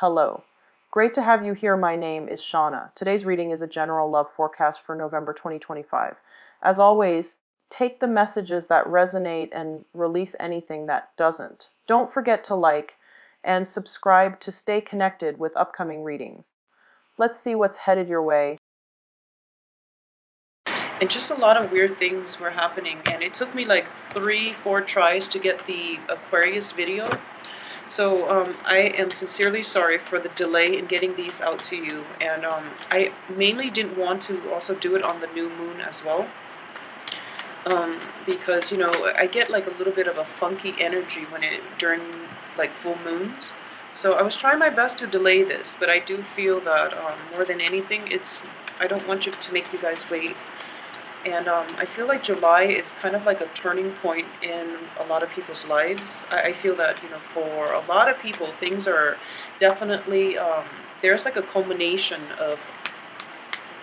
Hello. Great to have you here. My name is Shauna. Today's reading is a general love forecast for November 2025. As always, take the messages that resonate and release anything that doesn't. Don't forget to like and subscribe to stay connected with upcoming readings. Let's see what's headed your way. And just a lot of weird things were happening, and it took me like 3-4 tries to get the Aquarius video. So I am sincerely sorry for the delay in getting these out to you, and I mainly didn't want to also do it on the new moon as well, because I get like a little bit of a funky energy during like full moons. So I was trying my best to delay this, but I do feel that more than anything, I don't want to make you guys wait. And I feel like July is kind of like a turning point in a lot of people's lives. I feel that, for a lot of people, things are definitely, there's like a culmination of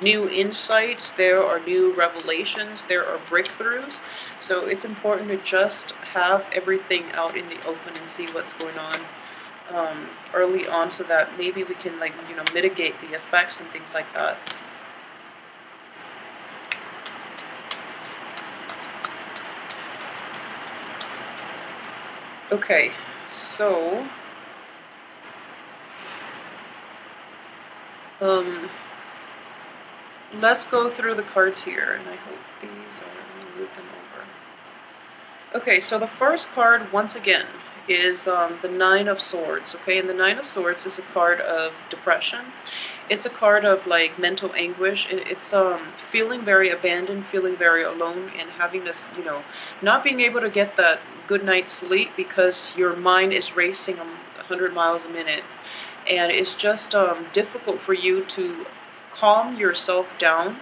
new insights, there are new revelations, there are breakthroughs. So it's important to just have everything out in the open and see what's going on early on, so that maybe we can mitigate the effects and things like that. Okay, so let's go through the cards here, and I hope these are, let me move them over. Okay, so the first card, once again, is the Nine of Swords, okay? And the Nine of Swords is a card of depression. It's a card of like mental anguish. It's feeling very abandoned, feeling very alone, and having this, not being able to get that good night's sleep because your mind is racing 100 miles a minute, and it's just difficult for you to calm yourself down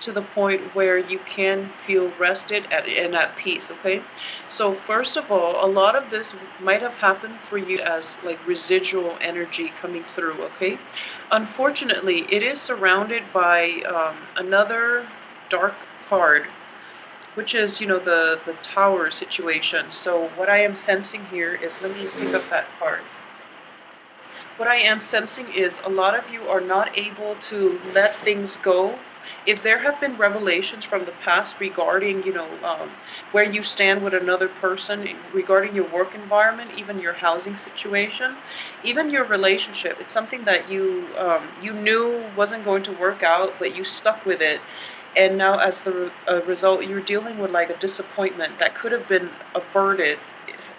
to the point where you can feel rested and at peace, okay? So first of all, a lot of this might have happened for you as like residual energy coming through, okay? Unfortunately, it is surrounded by another dark card, which is, the Tower situation. So what I am sensing here is, let me pick up that card. What I am sensing is a lot of you are not able to let things go. If there have been revelations from the past regarding, where you stand with another person, regarding your work environment, even your housing situation, even your relationship, it's something that you knew wasn't going to work out, but you stuck with it. And now as the result, you're dealing with like a disappointment that could have been averted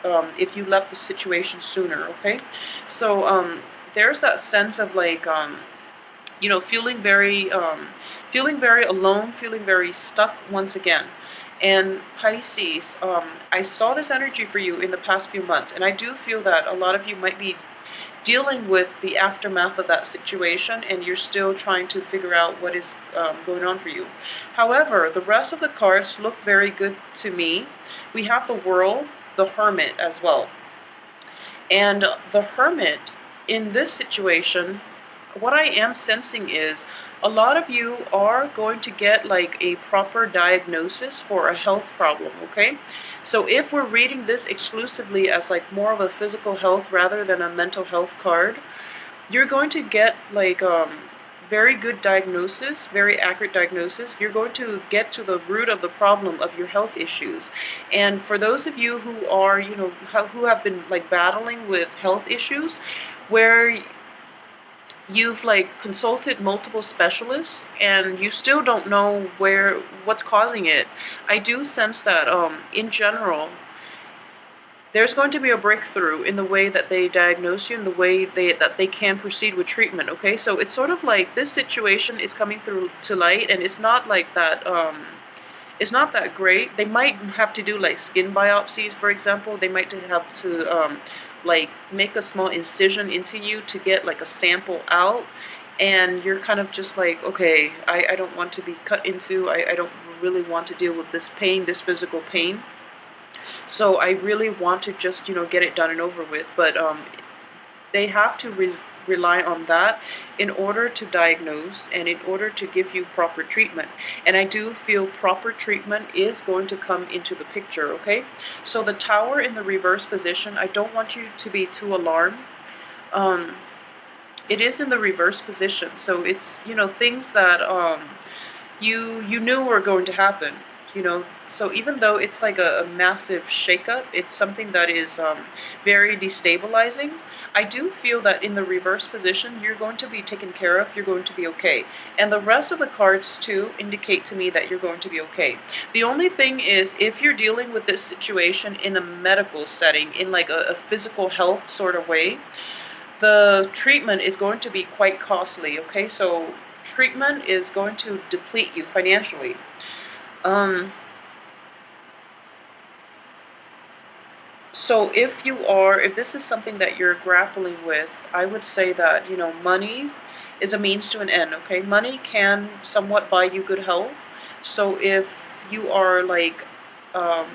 if you left the situation sooner, okay? So there's that sense of like, feeling very alone, feeling very stuck once again. And Pisces, I saw this energy for you in the past few months, and I do feel that a lot of you might be dealing with the aftermath of that situation, and you're still trying to figure out what is going on for you. However, the rest of the cards look very good to me. We have the World, the Hermit as well. And the Hermit, in this situation, what I am sensing is a lot of you are going to get like a proper diagnosis for a health problem, okay? So if we're reading this exclusively as like more of a physical health rather than a mental health card, you're going to get like very good diagnosis, very accurate diagnosis. You're going to get to the root of the problem of your health issues. And for those of you who are, who have been like battling with health issues, where you've like consulted multiple specialists and you still don't know what's causing it, I do sense that in general there's going to be a breakthrough in the way that they diagnose you and the way that they can proceed with treatment, okay? So it's sort of like this situation is coming through to light, and it's not like that it's not that great. They might have to do like skin biopsies, for example. They might have to like make a small incision into you to get like a sample out, and you're kind of just like, okay, I don't want to be cut into. I don't really want to deal with this pain, this physical pain. So I really want to just, get it done and over with. But they have to rely on that in order to diagnose and in order to give you proper treatment. And I do feel proper treatment is going to come into the picture, okay? So the Tower in the reverse position, I don't want you to be too alarmed. it is in the reverse position. So it's, things that you knew were going to happen. So even though it's like a massive shakeup, it's something that is very destabilizing. I do feel that in the reverse position, you're going to be taken care of, you're going to be okay. And the rest of the cards too indicate to me that you're going to be okay. The only thing is, if you're dealing with this situation in a medical setting, in like a physical health sort of way, the treatment is going to be quite costly, okay? So treatment is going to deplete you financially. So if this is something that you're grappling with, I would say that, money is a means to an end, okay? Money can somewhat buy you good health. So you are like, um,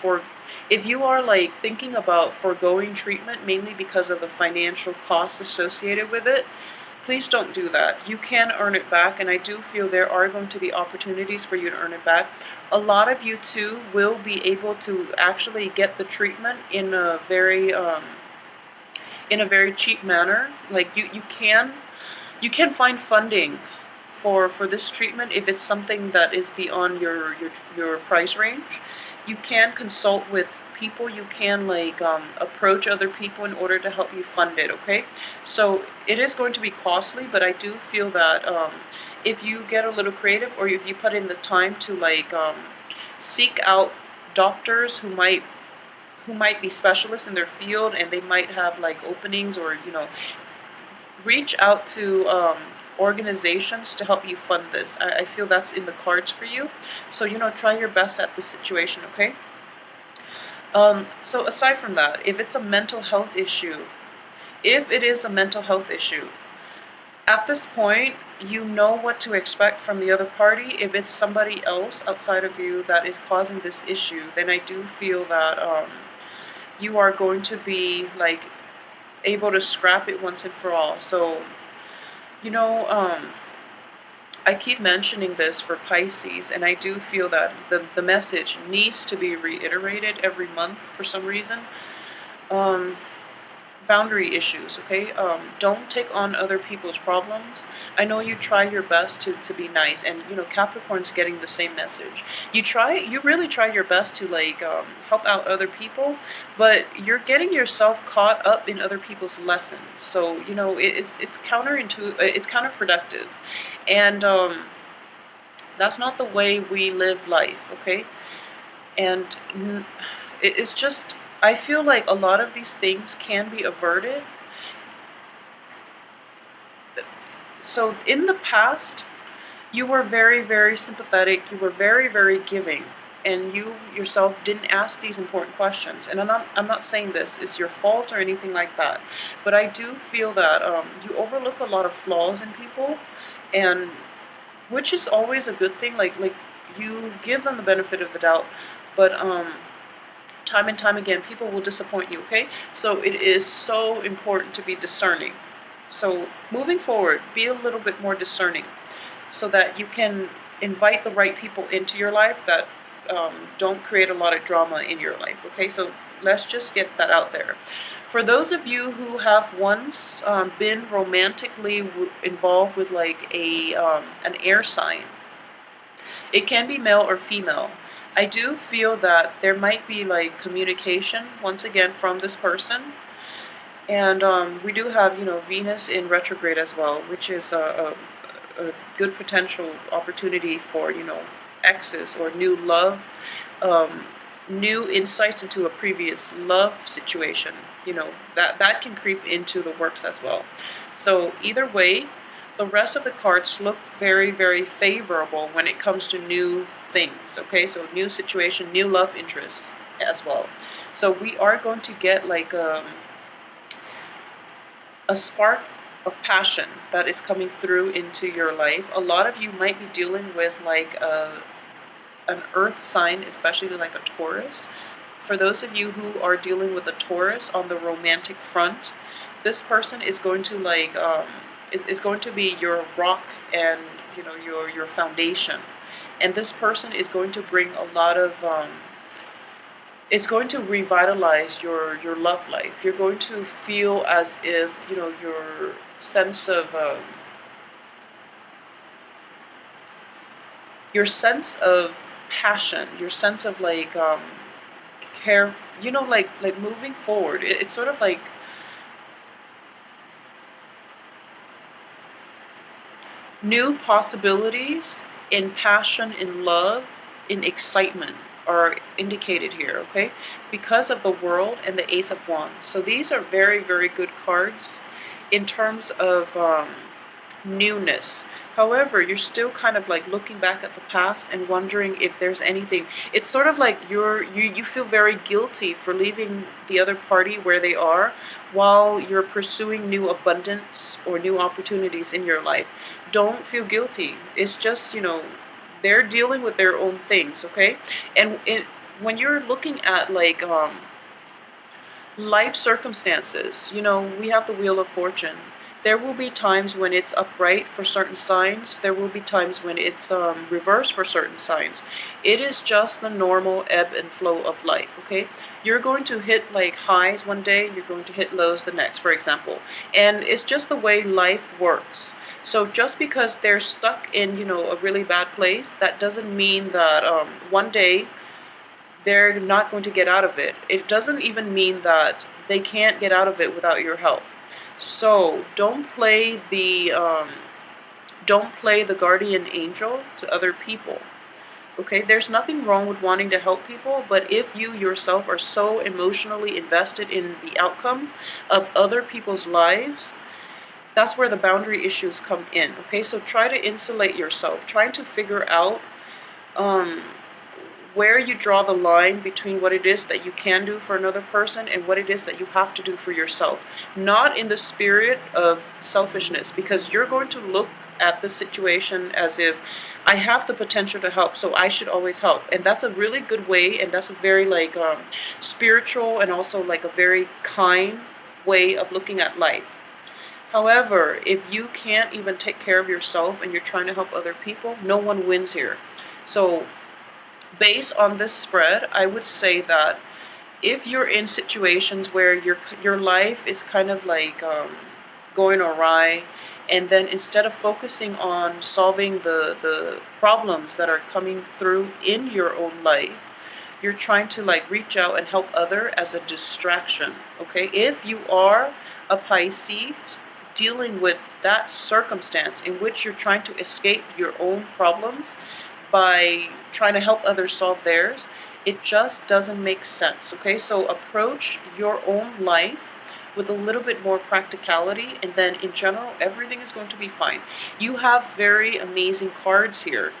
for, if you are like thinking about foregoing treatment mainly because of the financial costs associated with it, please don't do that. You can earn it back, and I do feel there are going to be opportunities for you to earn it back. A lot of you too will be able to actually get the treatment in a very cheap manner. Like you can find funding for this treatment if it's something that is beyond your price range. You can consult with people. You can like approach other people in order to help you fund it. Okay, so it is going to be costly, but I do feel that if you get a little creative, or if you put in the time to like seek out doctors who might be specialists in their field, and they might have like openings, or reach out to organizations to help you fund this. I feel that's in the cards for you. So, try your best at this situation, okay? So aside from that, if it's a mental health issue, if it is a mental health issue, at this point, you know what to expect from the other party. If it's somebody else outside of you that is causing this issue, then I do feel that you are going to be like able to scrap it once and for all. So, you know, um, I keep mentioning this for Pisces, and I do feel that the message needs to be reiterated every month for some reason. Um, Boundary issues, okay? Don't take on other people's problems. I know you try your best to be nice, and Capricorn's getting the same message. You really try your best to like help out other people, but you're getting yourself caught up in other people's lessons. So it's counterproductive, and that's not the way we live life, okay? And it's just, I feel like a lot of these things can be averted. So in the past, you were very, very sympathetic, you were very, very giving, and you yourself didn't ask these important questions. And I'm not saying this is your fault or anything like that, but I do feel that you overlook a lot of flaws in people, and which is always a good thing. Like you give them the benefit of the doubt, but time and time again, people will disappoint you, okay? So it is so important to be discerning. So moving forward, be a little bit more discerning so that you can invite the right people into your life that don't create a lot of drama in your life, okay? So let's just get that out there. For those of you who have once been romantically involved with like an air sign, it can be male or female. I do feel that there might be like communication once again from this person, and we do have Venus in retrograde as well, which is a good potential opportunity for exes or new love, um, new insights into a previous love situation. That can creep into the works as well. So either way, the rest of the cards look very, very favorable when it comes to new things, okay? So new situation, new love interests as well. So we are going to get like a spark of passion that is coming through into your life. A lot of you might be dealing with like an earth sign, especially like a Taurus. For those of you who are dealing with a Taurus on the romantic front, this person is going to like is going to be your rock, and your foundation. And this person is going to bring a lot of it's going to revitalize your love life. You're going to feel as if, your sense of passion, your sense of care, like moving forward. It's sort of like new possibilities in passion, in love, in excitement are indicated here, okay? Because of the World and the Ace of Wands. So these are very, very good cards in terms of newness. However, you're still kind of like looking back at the past and wondering if there's anything. It's sort of like you feel very guilty for leaving the other party where they are while you're pursuing new abundance or new opportunities in your life. Don't feel guilty. It's just, they're dealing with their own things, okay? And when you're looking at life circumstances, we have the Wheel of Fortune. There will be times when it's upright for certain signs. There will be times when it's reversed for certain signs. It is just the normal ebb and flow of life, okay? You're going to hit like highs one day, you're going to hit lows the next, for example. And it's just the way life works. So just because they're stuck in, a really bad place, that doesn't mean that one day they're not going to get out of it. It doesn't even mean that they can't get out of it without your help. So don't play the guardian angel to other people. Okay, there's nothing wrong with wanting to help people, but if you yourself are so emotionally invested in the outcome of other people's lives, that's where the boundary issues come in. Okay, so try to insulate yourself, trying to figure out um, where you draw the line between what it is that you can do for another person and what it is that you have to do for yourself. Not in the spirit of selfishness, because you're going to look at the situation as if I have the potential to help, so I should always help. And that's a really good way, and that's a very spiritual and also like a very kind way of looking at life. However, if you can't even take care of yourself and you're trying to help other people, no one wins here. So based on this spread, I would say that if you're in situations where your life is kind of like going awry, and then instead of focusing on solving the problems that are coming through in your own life, you're trying to like reach out and help other as a distraction, okay? If you are a Pisces dealing with that circumstance in which you're trying to escape your own problems by trying to help others solve theirs, it just doesn't make sense, okay? So approach your own life with a little bit more practicality, and then in general, everything is going to be fine. You have very amazing cards here.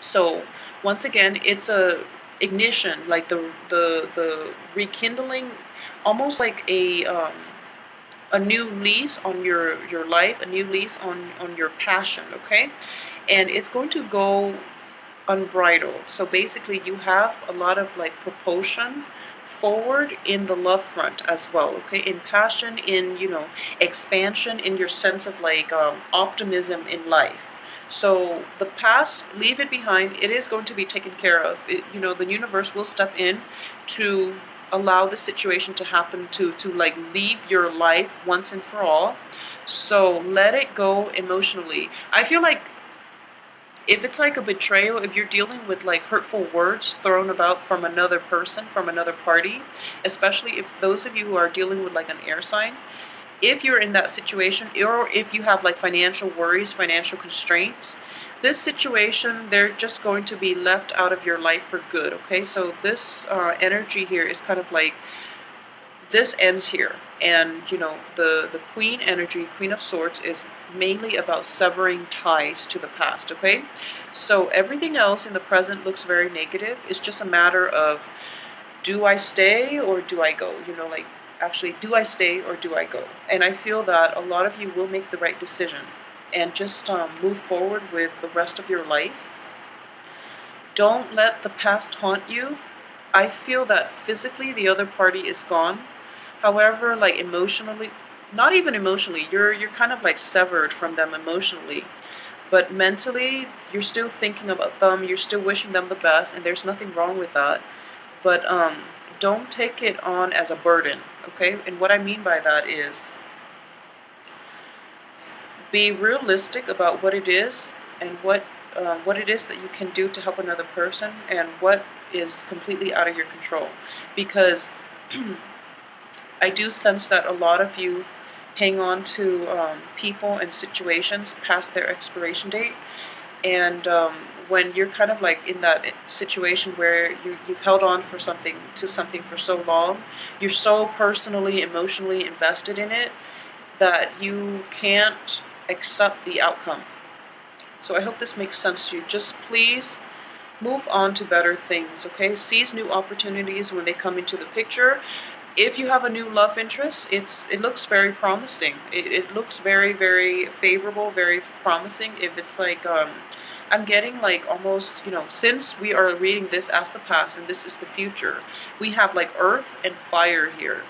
So once again, it's a ignition, like the rekindling, almost like a new lease on your life, a new lease on your passion, okay? And it's going to go unbridled. So basically you have a lot of like propulsion forward in the love front as well, okay? In passion, in, expansion, in your sense of optimism in life. So the past, leave it behind. It is going to be taken care of. The universe will step in to allow the situation to happen, to like leave your life once and for all. So let it go emotionally. I feel like if it's like a betrayal, if you're dealing with like hurtful words thrown about from another person, from another party, especially if those of you who are dealing with like an air sign, if you're in that situation, or if you have like financial worries, financial constraints, this situation, they're just going to be left out of your life for good, okay? So this energy here is kind of like, this ends here. And the queen energy, Queen of Swords, is mainly about severing ties to the past, okay? So everything else in the present looks very negative. It's just a matter of, do I stay or do I go? Actually, do I stay or do I go? And I feel that a lot of you will make the right decision and just move forward with the rest of your life. Don't let the past haunt you. I feel that physically the other party is gone. However, like emotionally, not even emotionally, you're kind of like severed from them emotionally. But mentally, you're still thinking about them, you're still wishing them the best, and there's nothing wrong with that. But don't take it on as a burden, okay? And what I mean by that is be realistic about what it is and what it is that you can do to help another person and what is completely out of your control. Because I do sense that a lot of you hang on to people and situations past their expiration date. And when you're kind of like in that situation where you've held on for something for so long, you're so personally, emotionally invested in it that you can't accept the outcome. So I hope this makes sense to you. Just please move on to better things, okay? Seize new opportunities when they come into the picture. If you have a new love interest, it looks very promising. It looks very, very favorable, very promising. If it's like, I'm getting like almost, since we are reading this as the past and this is the future, we have like earth and fire here.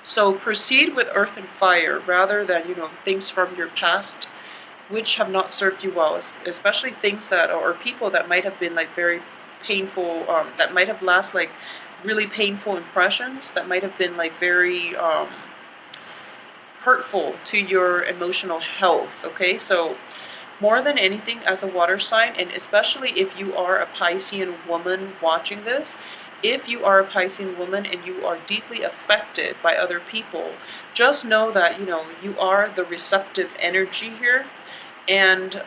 So proceed with earth and fire rather than, things from your past which have not served you well, especially things that, or people that might have been like very painful, that might have last like really painful impressions, that might have been like very hurtful to your emotional health, okay? So more than anything, as a water sign, and especially if you are a Piscean woman watching this, if you are a Piscean woman and you are deeply affected by other people, just know that, you are the receptive energy here. And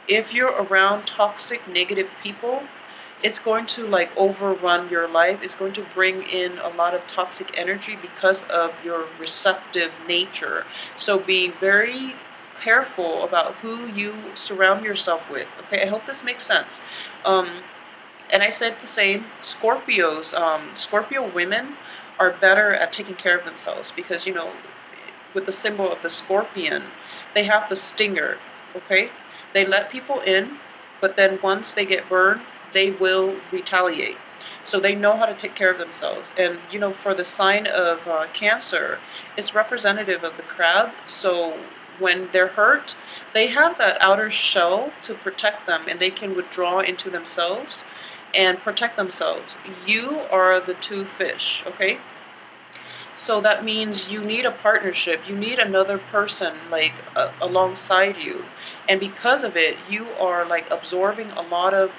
if you're around toxic, negative people, it's going to like overrun your life. It's going to bring in a lot of toxic energy because of your receptive nature. So be very careful about who you surround yourself with. Okay, I hope this makes sense. And I said the same. Scorpio women are better at taking care of themselves because, with the symbol of the scorpion, they have the stinger, okay? They let people in, but then once they get burned, they will retaliate. So they know how to take care of themselves. And, for the sign of Cancer, it's representative of the crab. So when they're hurt, they have that outer shell to protect them, and they can withdraw into themselves and protect themselves. You are the two fish, okay? So that means you need a partnership. You need another person like alongside you. And because of it, you are like absorbing a lot of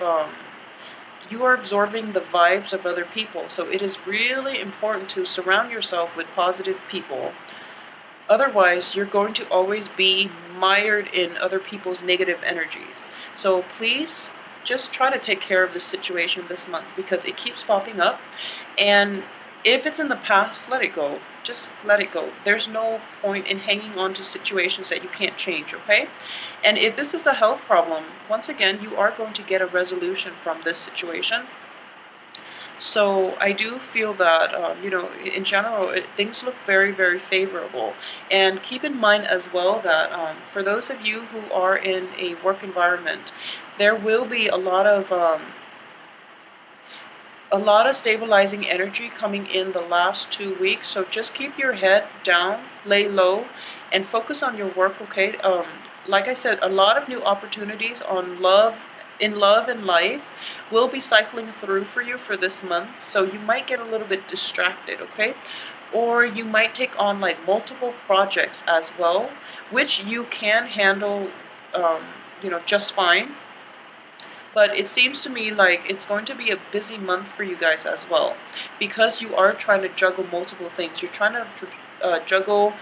you are absorbing the vibes of other people. So it is really important to surround yourself with positive people. Otherwise, you're going to always be mired in other people's negative energies. So please just try to take care of this situation this month because it keeps popping up. And if it's in the past, let it go. Just let it go. There's no point in hanging on to situations that you can't change, okay? And if this is a health problem, once again, you are going to get a resolution from this situation. So I do feel that, in general, things look very, very favorable. And keep in mind as well that for those of you who are in a work environment, there will be a lot of stabilizing energy coming in the last 2 weeks. So just keep your head down, lay low, and focus on your work, okay? Like I said, a lot of new opportunities in love and life will be cycling through for you for this month. So you might get a little bit distracted, okay? Or you might take on like multiple projects as well, which you can handle, just fine. But it seems to me like it's going to be a busy month for you guys as well, because you are trying to juggle multiple things. You're trying to juggle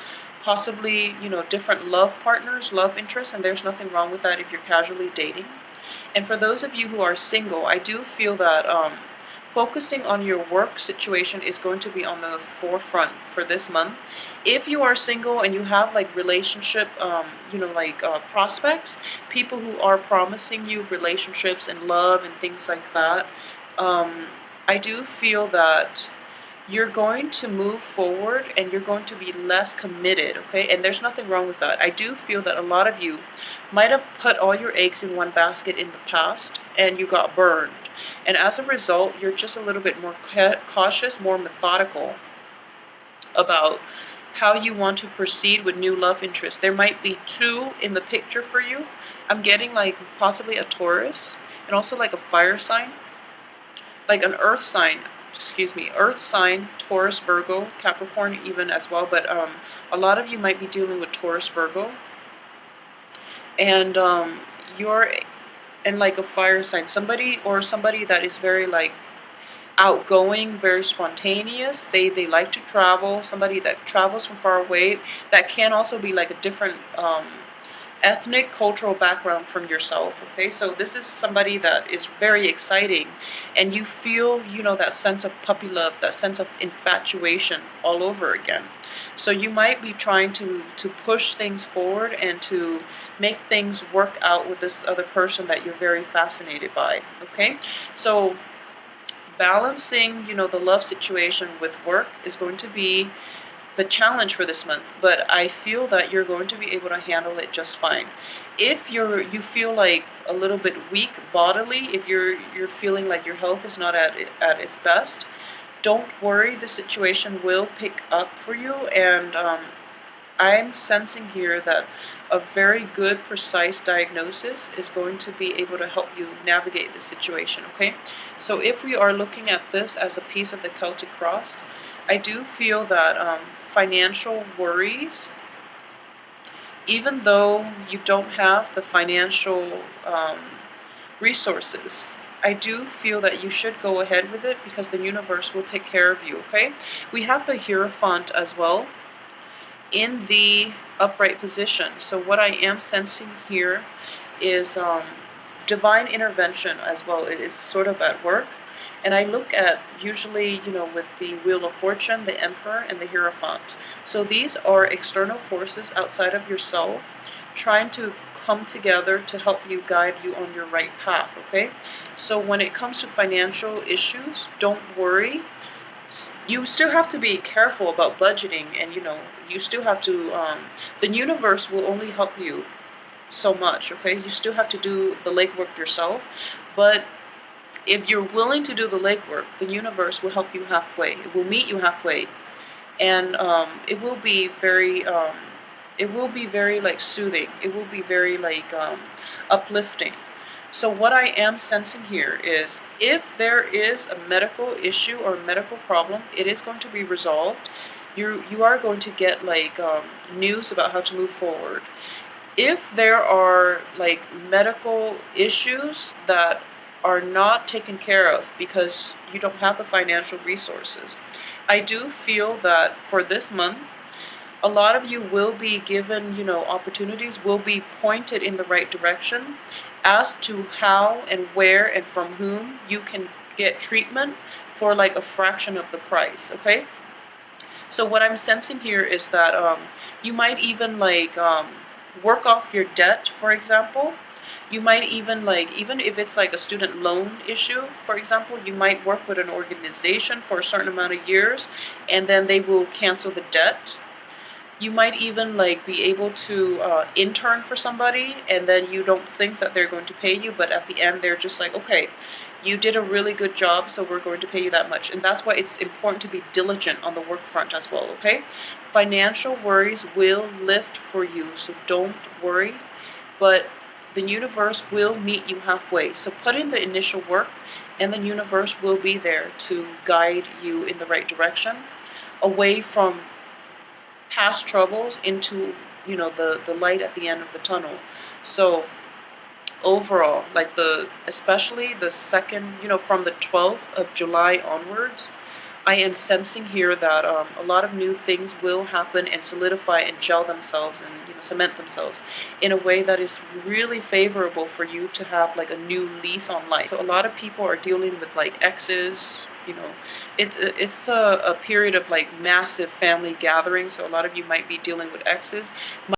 possibly, different love partners, love interests, and there's nothing wrong with that if you're casually dating. And for those of you who are single, I do feel that focusing on your work situation is going to be on the forefront for this month. If you are single and you have like relationship, prospects, people who are promising you relationships and love and things like that, I do feel that you're going to move forward and you're going to be less committed, okay? And there's nothing wrong with that. I do feel that a lot of you might have put all your eggs in one basket in the past and you got burned. And as a result, you're just a little bit more cautious, more methodical about how you want to proceed with new love interests. There might be two in the picture for you. I'm getting like possibly a Taurus and also like a fire sign, like an earth sign. earth sign, Taurus, Virgo, Capricorn even as well, but a lot of you might be dealing with Taurus, Virgo, and you're in like a fire sign, somebody that is very like outgoing, very spontaneous. They like to travel, somebody that travels from far away, that can also be like a different ethnic, cultural background from yourself, okay? So this is somebody that is very exciting, and you feel, you know, that sense of puppy love, that sense of infatuation all over again. So you might be trying to push things forward and to make things work out with this other person that you're very fascinated by, okay? So balancing, you know, the love situation with work is going to be the challenge for this month, but I feel that you're going to be able to handle it just fine. If you feel like a little bit weak bodily, if you're feeling like your health is not at its best, don't worry, the situation will pick up for you, and I'm sensing here that a very good, precise diagnosis is going to be able to help you navigate the situation, okay? So if we are looking at this as a piece of the Celtic cross, I do feel that financial worries, even though you don't have the financial resources, I do feel that you should go ahead with it because the universe will take care of you, okay? We have the Hierophant as well in the upright position. So what I am sensing here is divine intervention as well. It is sort of at work. And I look at usually, you know, with the Wheel of Fortune, the Emperor, and the Hierophant. So these are external forces outside of yourself trying to come together to help you, guide you on your right path, okay? So when it comes to financial issues, don't worry. You still have to be careful about budgeting, and, you know, you still have to, the universe will only help you so much, okay? You still have to do the legwork yourself, but if you're willing to do the legwork, the universe will help you halfway. It will meet you halfway, and it will be very like soothing. It will be very like uplifting. So what I am sensing here is, if there is a medical issue or a medical problem, it is going to be resolved. You are going to get like news about how to move forward. If there are like medical issues that are not taken care of because you don't have the financial resources, I do feel that for this month, a lot of you will be given, you know, opportunities, will be pointed in the right direction as to how and where and from whom you can get treatment for like a fraction of the price, okay? So what I'm sensing here is that you might even like work off your debt, for example. You might even like, even if it's like a student loan issue, for example, you might work with an organization for a certain amount of years, and then they will cancel the debt. You might even like be able to intern for somebody, and then you don't think that they're going to pay you, but at the end they're just like, okay, you did a really good job, so we're going to pay you that much. And that's why it's important to be diligent on the work front as well, okay? Financial worries will lift for you, so don't worry, but the universe will meet you halfway. So put in the initial work, and the universe will be there to guide you in the right direction, away from past troubles into, you know, the light at the end of the tunnel. So overall, like especially the second, you know, from the 12th of July onwards, I am sensing here that a lot of new things will happen and solidify and gel themselves and, you know, cement themselves in a way that is really favorable for you to have like a new lease on life. So a lot of people are dealing with like exes, you know, it's a period of like massive family gatherings. So a lot of you might be dealing with exes.